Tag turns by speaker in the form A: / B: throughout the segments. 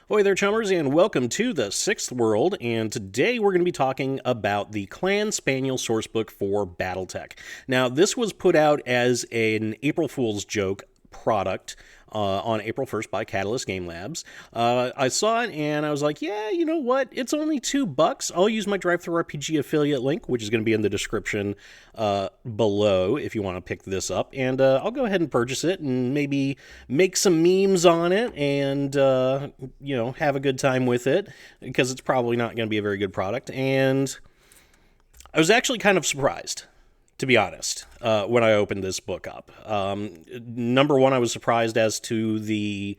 A: Ahoy there, Chummers, and welcome to the Sixth World. And today we're going to be talking about the Clan Spaniel Sourcebook for Battletech. Now, this was put out as an April Fool's joke product on April 1st by Catalyst Game Labs. I saw it and I was like, yeah, you know what? It's only $2. I'll use my Drive-Thru RPG affiliate link, which is going to be in the description below if you want to pick this up. And I'll go ahead and purchase it and maybe make some memes on it and, have a good time with it because it's probably not going to be a very good product. And I was actually kind of surprised, to be honest, when I opened this book up. Number one, I was surprised as to the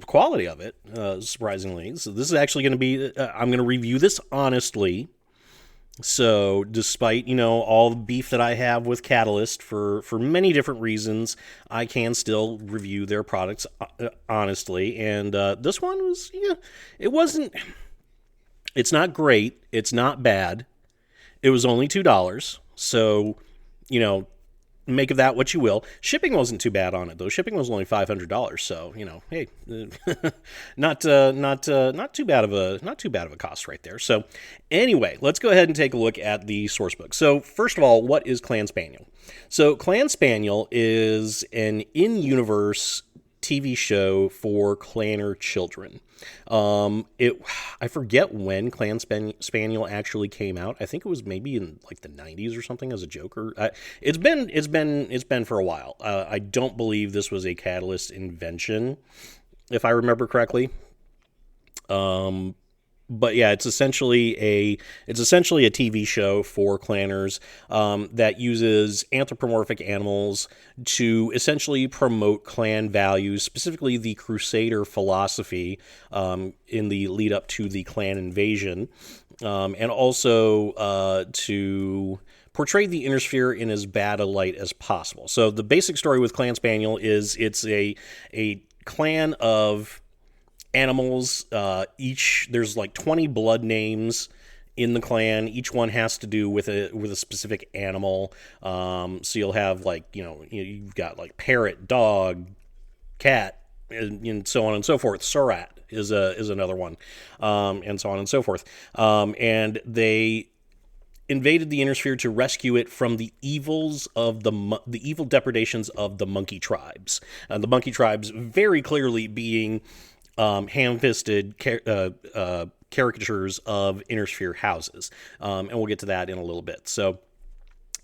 A: quality of it, surprisingly. So this is actually going to be, I'm going to review this honestly. So despite, all the beef that I have with Catalyst for many different reasons, I can still review their products honestly. And this one was, it's not great. It's not bad. It was only $2. So, make of that what you will. Shipping wasn't too bad on it, though. Shipping was only $500. So, hey, not too bad of a cost right there. So, anyway, let's go ahead and take a look at the source book. So, first of all, what is Clan Spaniel? So, Clan Spaniel is an in-universe TV show for clanner children. I forget when Clan Spaniel actually came out. I think it was maybe in like the 90s or something as a joker. It's been for a while. I don't believe this was a Catalyst invention, if I remember correctly. But yeah, it's essentially a TV show for clanners that uses anthropomorphic animals to essentially promote clan values, specifically the Crusader philosophy in the lead up to the clan invasion, and also to portray the Inner Sphere in as bad a light as possible. So the basic story with Clan Spaniel is it's a clan of animals. There's like 20 blood names in the clan. Each one has to do with a specific animal. So you'll have you've got like parrot, dog, cat, and so on and so forth. Surat is another one, and so on and so forth. And they invaded the Inner Sphere to rescue it from the evils of the evil depredations of the monkey tribes. And the monkey tribes very clearly being ham-fisted caricatures of Inner Sphere houses. And we'll get to that in a little bit. So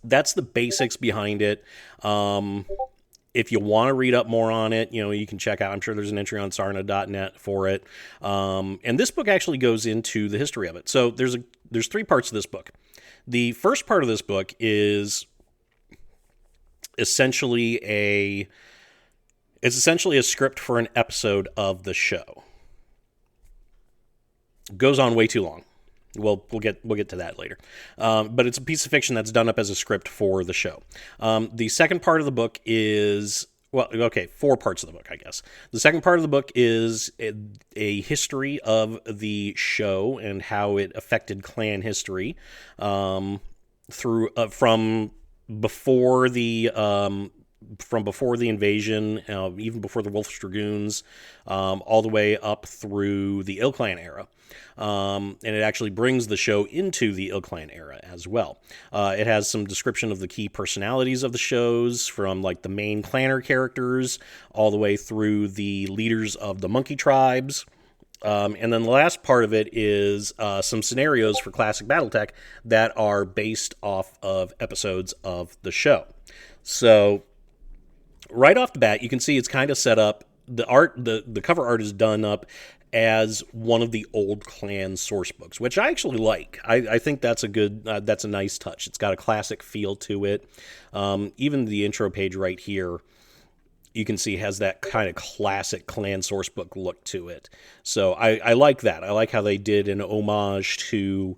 A: that's the basics behind it. If you want to read up more on it, you can check out, I'm sure there's an entry on sarna.net for it. And this book actually goes into the history of it. So there's three parts of this book. The first part of this book is essentially a script for an episode of the show. It goes on way too long. We'll get to that later. But it's a piece of fiction that's done up as a script for the show. The second part of the book is, four parts of the book, I guess. The second part of the book is a history of the show and how it affected clan history from before the invasion, even before the Wolf's Dragoons, all the way up through the Ill Clan era. And it actually brings the show into the Ill Clan era as well. It has some description of the key personalities of the shows, from like the main clanner characters all the way through the leaders of the monkey tribes. And then the last part of it is some scenarios for classic Battletech that are based off of episodes of the show. So right off the bat, you can see it's kind of set up. The cover art is done up as one of the old clan source books, which I actually like. I think that's a nice touch. It's got a classic feel to it. Even the intro page right here, you can see has that kind of classic clan source book look to it. So I like that. I like how they did an homage to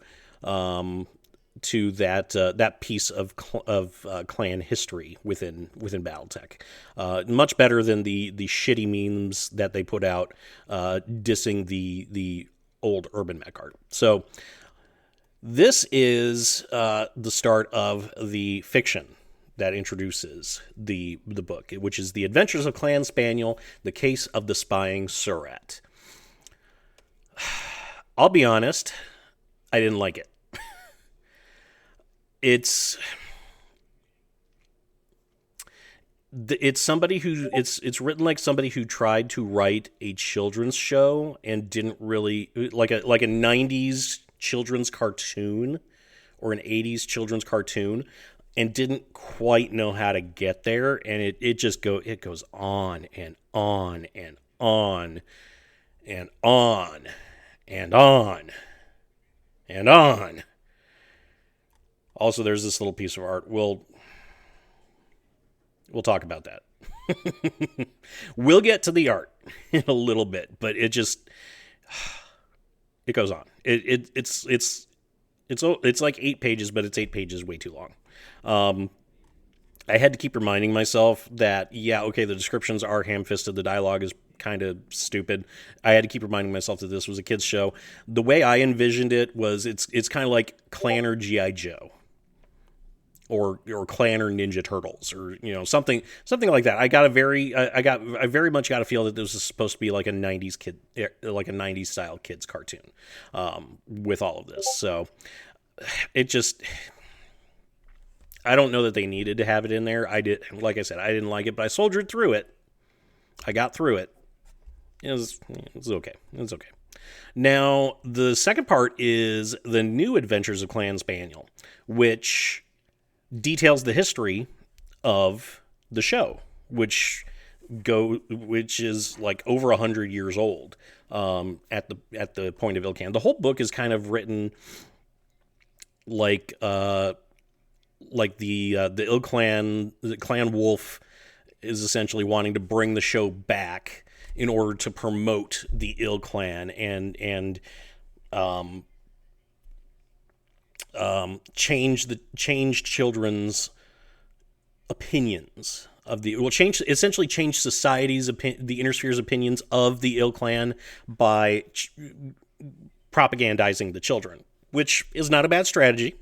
A: that piece of clan history within Battletech. Much better than the shitty memes that they put out dissing the old urban mech art. So this is the start of the fiction that introduces the book, which is The Adventures of Clan Spaniel, The Case of the Spying Surat. I'll be honest, I didn't like it. It's it's somebody who it's written like somebody who tried to write a children's show and didn't really like a 90s children's cartoon or an 80s children's cartoon and didn't quite know how to get there, and it goes on and on and on and on and on and on. Also, there's this little piece of art. We'll talk about that. We'll get to the art in a little bit, but it goes on. It's like 8 pages, but it's 8 pages way too long. I had to keep reminding myself that, yeah, okay, the descriptions are ham-fisted, the dialogue is kind of stupid. I had to keep reminding myself that this was a kids show. The way I envisioned it was it's kind of like Clan or G.I. Joe. Or Clan or Ninja Turtles, or something like that. I very much got a feel that this was supposed to be like a '90s style kids cartoon, with all of this. So it just, I don't know that they needed to have it in there. Like I said, I didn't like it, but I soldiered through it. I got through it. It's okay. It's okay. Now the second part is the New Adventures of Clan Spaniel, which details the history of the show, which is like over 100 years old, at the point of Ilkan. The whole book is kind of written like the Clan Wolf is essentially wanting to bring the show back in order to promote the Clan and change children's opinions of essentially change society's the inner sphere's opinions of the Clan by propagandizing the children, which is not a bad strategy.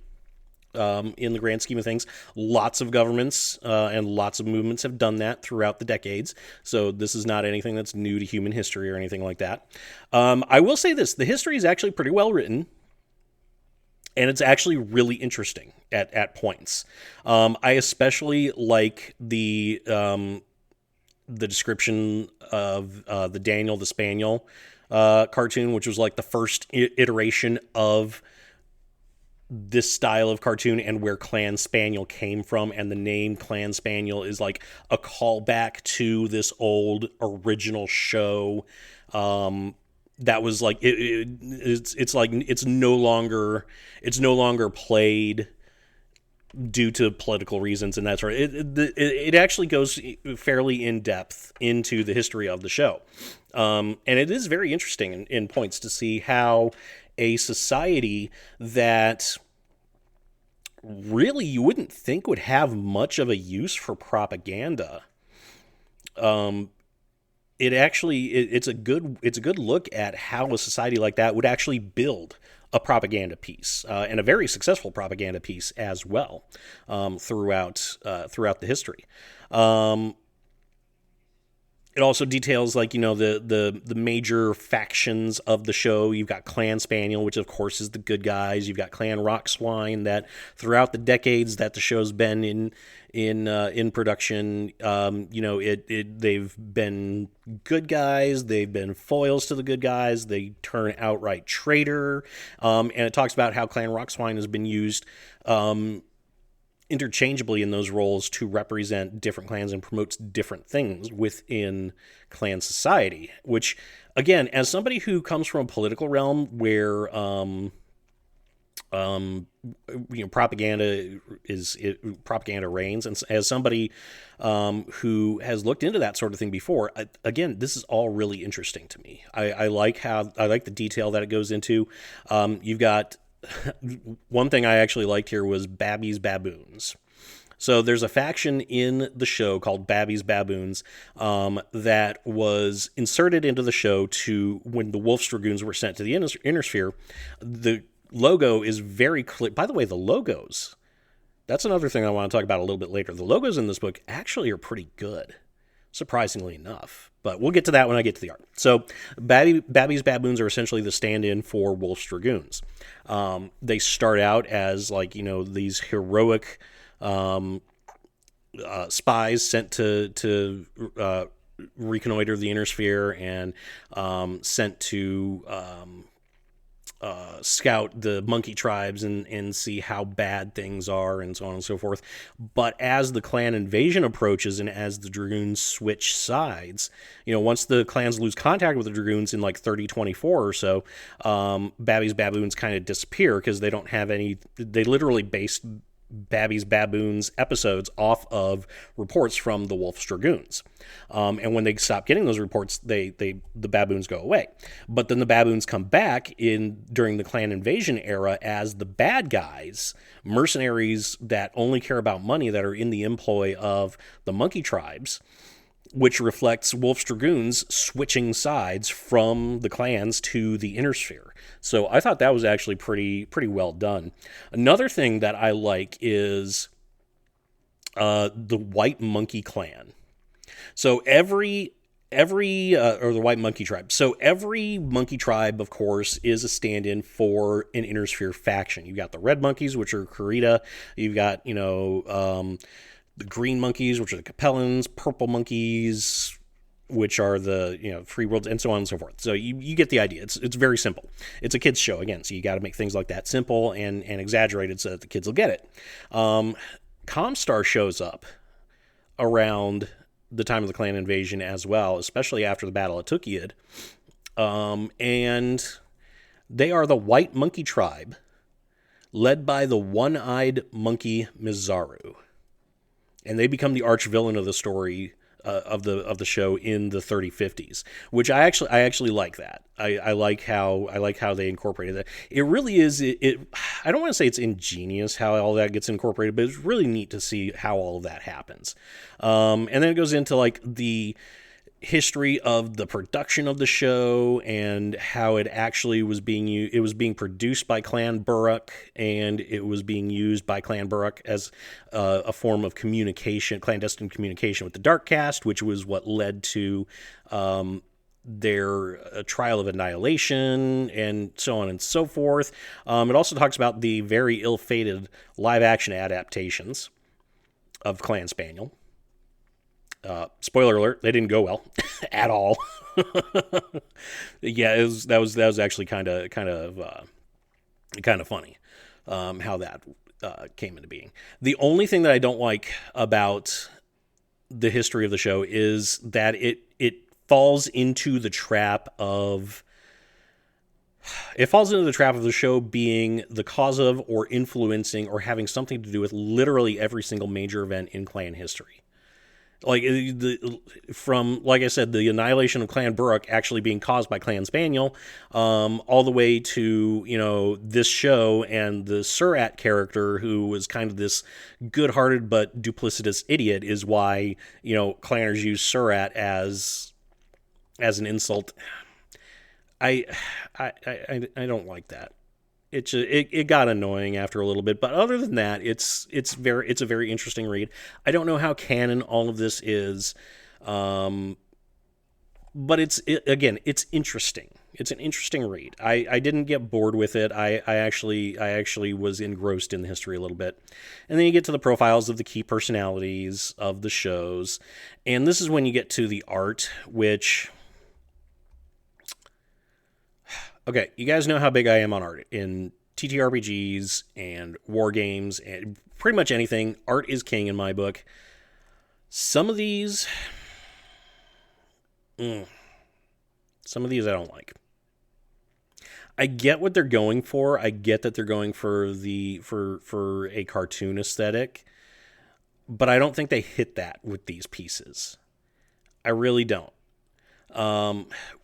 A: In the grand scheme of things, lots of governments and lots of movements have done that throughout the decades. So this is not anything that's new to human history or anything like that. I will say this: the history is actually pretty well written. And it's actually really interesting at points. I especially like the description of the Daniel the Spaniel cartoon, which was like the first iteration of this style of cartoon and where Clan Spaniel came from. And the name Clan Spaniel is like a callback to this old original show. That was like it's like it's no longer played due to political reasons and that sort of it actually goes fairly in depth into the history of the show, and it is very interesting in points to see how a society that really you wouldn't think would have much of a use for propaganda, it's a good look at how a society like that would actually build a propaganda piece, and a very successful propaganda piece as well, throughout the history. It also details the major factions of the show. You've got Clan Spaniel, which of course is the good guys. You've got Clan Rockswine, that throughout the decades that the show's been in production, they've been good guys. They've been foils to the good guys. They turn outright traitor. And it talks about how Clan Rockswine has been used interchangeably in those roles to represent different clans and promotes different things within clan society, which, again, as somebody who comes from a political realm where propaganda reigns, and as somebody who has looked into that sort of thing before, again, this is all really interesting to me. I like the detail that it goes into. You've got one thing I actually liked here was Babby's Baboons. So there's a faction in the show called Babby's Baboons that was inserted into the show to when the Wolf's Dragoons were sent to the Inner Sphere. The logo is very clear. By the way, the logos, that's another thing I want to talk about a little bit later. The logos in this book actually are pretty good. surprisingly enough. But we'll get to that when I get to the art. So Babby's baboons are essentially the stand-in for Wolf's Dragoons. They start out as like, these heroic spies sent to reconnoiter the inner sphere and sent to scout the monkey tribes and see how bad things are and so on and so forth. But as the clan invasion approaches and as the Dragoons switch sides, once the clans lose contact with the Dragoons in like 3024 or so, Babby's baboons kind of disappear because they don't have any. They literally based Babby's Baboons episodes off of reports from the Wolf's Dragoons. And when they stop getting those reports, the baboons go away. But then the baboons come back during the clan invasion era as the bad guys, mercenaries that only care about money, that are in the employ of the monkey tribes, which reflects Wolf's Dragoons switching sides from the clans to the inner sphere. So I thought that was actually pretty well done. Another thing that I like is the White Monkey Clan. So or the White Monkey Tribe. So every monkey tribe, of course, is a stand-in for an inner sphere faction. You've got the red monkeys, which are Kurita. You've got, the green monkeys, which are the Capellans, purple monkeys, which are the free worlds, and so on and so forth. So you get the idea. It's very simple. It's a kids show again, so you got to make things like that simple and exaggerated so that the kids will get it. Comstar shows up around the time of the clan invasion as well, especially after the Battle of Tukiad, and they are the White Monkey Tribe, led by the one-eyed monkey Mizaru. And they become the arch villain of the story of the show in the 3050s, which I actually like that. I like how they incorporated that. It really is. I don't want to say it's ingenious how all that gets incorporated, but it's really neat to see how all of that happens. And then it goes into like the history of the production of the show and how it actually was being produced by Clan Buruk, and it was being used by Clan Buruk as a form of communication, clandestine communication with the Dark Caste, which was what led to their trial of annihilation and so on and so forth. It also talks about the very ill-fated live-action adaptations of Clan Spaniel. Spoiler alert, they didn't go well at all. Yeah, that was actually kind of funny how that came into being. The only thing that I don't like about the history of the show is that it falls into the trap of the show being the cause of or influencing or having something to do with literally every single major event in clan history. Like like I said, the annihilation of Clan Buruk actually being caused by Clan Spaniel, all the way to, this show and the Surat character who was kind of this good-hearted but duplicitous idiot is why, clanners use Surat as an insult. I don't like that. It got annoying after a little bit, but other than that, it's a very interesting read. I don't know how canon all of this is, but it's interesting. It's an interesting read. I didn't get bored with it. I actually was engrossed in the history a little bit, and then you get to the profiles of the key personalities of the shows, and this is when you get to the art, which. Okay, you guys know how big I am on art. In TTRPGs and war games and pretty much anything, art is king in my book. Some of these I don't like. I get what they're going for. I get that they're going for a cartoon aesthetic, but I don't think they hit that with these pieces. I really don't.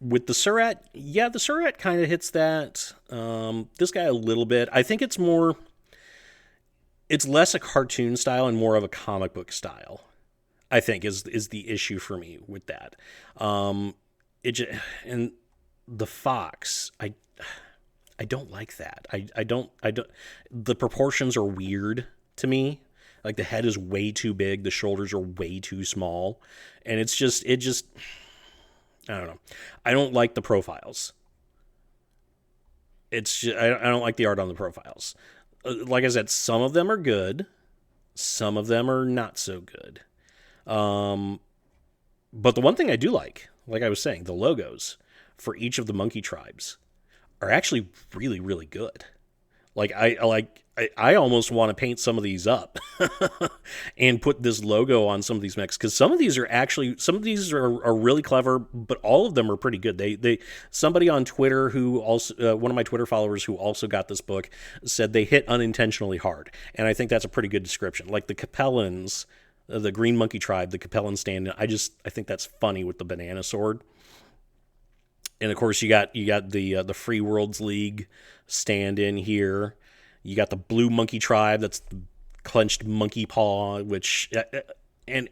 A: With the Surat, the Surat kind of hits that. This guy a little bit. I think it's less a cartoon style and more of a comic book style, I think is the issue for me with that. And the fox, I don't like that. I don't, the proportions are weird to me. Like the head is way too big, the shoulders are way too small, and it just I don't know. I don't like the profiles. It's just, I don't like the art on the profiles. Like I said, some of them are good, some of them are not so good. Um, but the one thing I do like I was saying, the logos for each of the monkey tribes are actually really, really good. Like I almost want to paint some of these up and put this logo on some of these mechs, because some of these are really clever, but all of them are pretty good. They somebody on Twitter who also one of my Twitter followers who also got this book said they hit unintentionally hard, and I think that's a pretty good description. Like the Capellans, the Green Monkey Tribe, the Capellan stand. I think that's funny with the banana sword. And of course, you got the Free Worlds League stand in here. You got the Blue Monkey Tribe. That's the clenched monkey paw, which and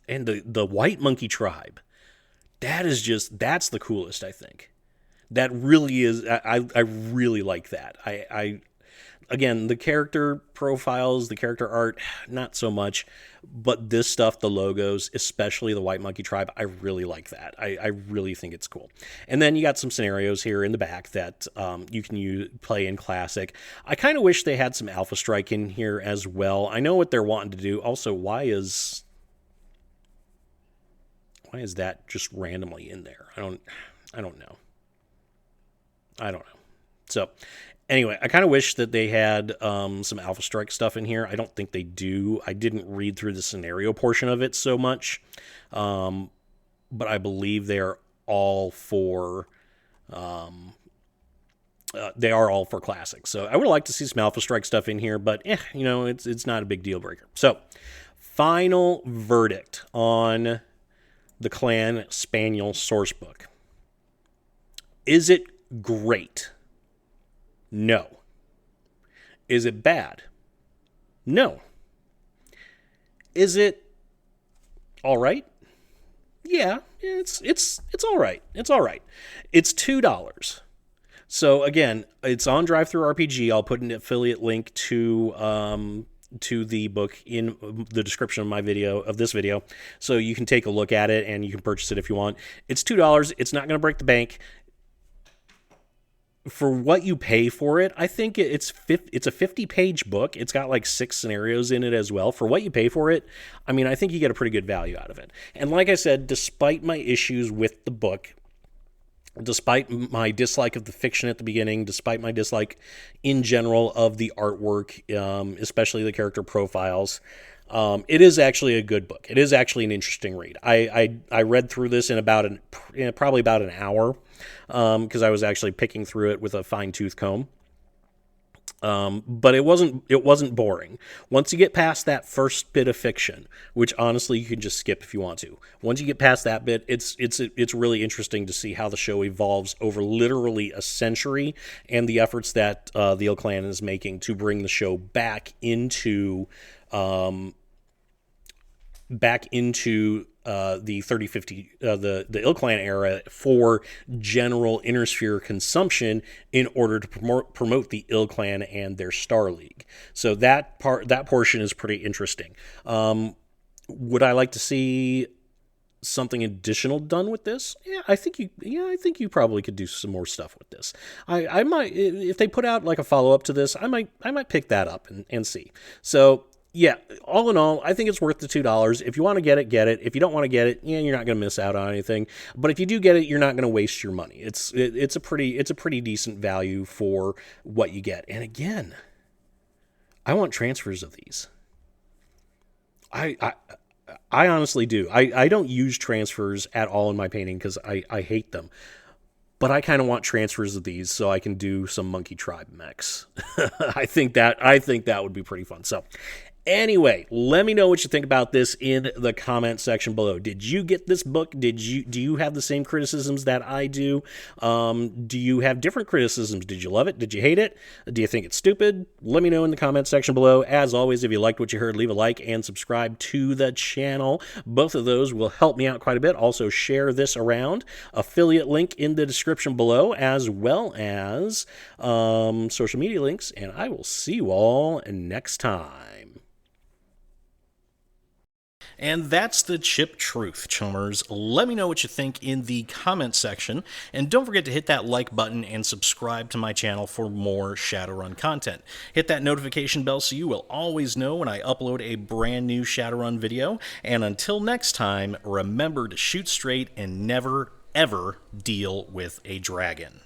A: the White Monkey Tribe. That's the coolest. I think that really is. I really like that. I again, the character profiles, the character art, not so much, but this stuff, the logos, especially the White Monkey Tribe, I really like that. I really think it's cool. And then you got some scenarios here in the back that you can play in Classic. I kind of wish they had some Alpha Strike in here as well. I know what they're wanting to do. Also, why is that just randomly in there? I don't know. I don't know. So anyway, I kind of wish that they had some Alpha Strike stuff in here. I don't think they do. I didn't read through the scenario portion of it so much, but I believe they are all for Classic. So I would like to see some Alpha Strike stuff in here, but it's not a big deal breaker. So final verdict on the Clan Spaniel Sourcebook. Is it great? No. Is it bad? No. Is it all right? Yeah, it's all right. It's all right. It's $2. So again, it's on DriveThruRPG. I'll put an affiliate link to the book in the description of this video, so you can take a look at it and you can purchase it if you want. It's $2. It's not going to break the bank. For what you pay for it, I think it's a 50-page book. It's got like 6 scenarios in it as well. For what you pay for it, I mean, I think you get a pretty good value out of it. And like I said, despite my issues with the book, despite my dislike of the fiction at the beginning, despite my dislike in general of the artwork, especially the character profiles, it is actually a good book. It is actually an interesting read. I read through this in probably about an hour, because I was actually picking through it with a fine-tooth comb. But it wasn't boring. Once you get past that first bit of fiction, which honestly you can just skip if you want to. Once you get past that bit, it's really interesting to see how the show evolves over literally a century, and the efforts that the Ill Clan is making to bring the show back into the 3050, the Ill Clan era for general Innersphere consumption in order to promote the Ill Clan and their Star League. So that portion is pretty interesting. Would I like to see something additional done with this? Yeah, I think you probably could do some more stuff with this. I might, if they put out like a follow-up to this, I might pick that up and see. So yeah, all in all, I think it's worth the $2. If you want to get it, get it. If you don't want to get it, you're not going to miss out on anything. But if you do get it, you're not going to waste your money. It's a pretty decent value for what you get. And again, I want transfers of these. I honestly do. I don't use transfers at all in my painting because I hate them. But I kind of want transfers of these so I can do some Monkey Tribe mechs. I think that would be pretty fun. So anyway, let me know what you think about this in the comment section below. Did you get this book? Do you have the same criticisms that I do? Do you have different criticisms? Did you love it? Did you hate it? Do you think it's stupid? Let me know in the comment section below. As always, if you liked what you heard, leave a like and subscribe to the channel. Both of those will help me out quite a bit. Also, share this around. Affiliate link in the description below, as well as social media links. And I will see you all next time. And that's the chip truth, chummers. Let me know what you think in the comment section, and don't forget to hit that like button and subscribe to my channel for more Shadowrun content. Hit that notification bell so you will always know when I upload a brand new Shadowrun video, and until next time, remember to shoot straight and never, ever deal with a dragon.